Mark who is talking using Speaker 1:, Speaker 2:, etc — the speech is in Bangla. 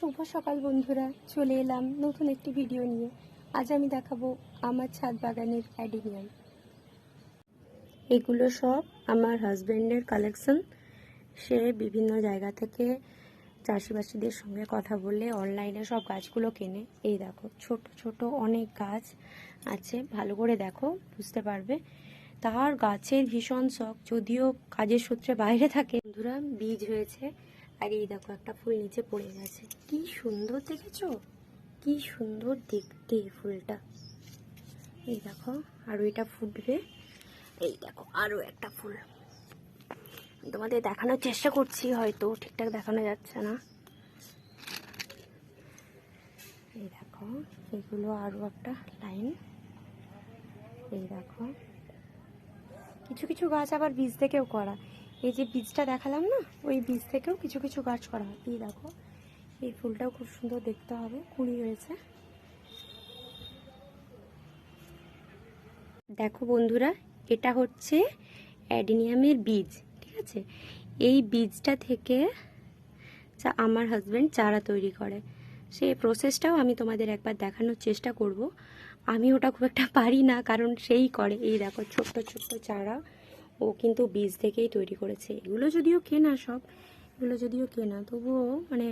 Speaker 1: শুভ সকাল বন্ধুরা, চলে এলাম নতুন একটি ভিডিও নিয়ে। আজ আমি দেখাবো আমার ছাদ বাগানের অ্যাডিনিয়াম। এগুলো সব আমার হাজব্যান্ডের কালেকশন। সে বিভিন্ন জায়গা থেকে চাষিবাসীদের সঙ্গে কথা বলে অনলাইনে সব গাছগুলো কেনে। এই দেখো, ছোট ছোট অনেক গাছ আছে, ভালো করে দেখো বুঝতে পারবে। তার গাছের ভীষণ শখ, যদিও কাজের সূত্রে বাইরে থাকে। বন্ধুরা, বীজ হয়েছে, আর এই দেখো একটা ফুল নিচে পড়ে গেছে। কি সুন্দর দেখেছো, কি সুন্দর দেখতে ফুলটা। এই দেখো, আরো এটা ফুটবে। এই দেখো আরো একটা ফুল, তোমাদের দেখানোর চেষ্টা করছি, হয়তো ঠিকঠাক দেখানো যাচ্ছে না। এই দেখো, এগুলো আরো একটা লাইন। এই দেখো, কিছু কিছু গাছ আবার বীজ থেকেও করা। এই যে বীজটা দেখালাম না, ওই বীজ থেকেও কিছু কিছু গাছ করা হয়। এই দেখো, এই ফুলটাও খুব সুন্দর দেখতে হবে, কুঁড়ি হয়েছে। দেখো বন্ধুরা, এটা হচ্ছে অ্যাডিনিয়ামের বীজ, ঠিক আছে। এই বীজটা থেকে আমার হাজব্যান্ড চারা তৈরি করে। সেই প্রসেসটাও আমি তোমাদের একবার দেখানোর চেষ্টা করব। আমি ওটা খুব একটা পারি না, কারণ সেই করে। এই দেখো ছোট্ট ছোট্ট চারা ও কিন্তু বীজ থেকেই তৈরি করেছে। এগুলো যদিও কেনা, সব এগুলো যদিও কেনা, তবুও মানে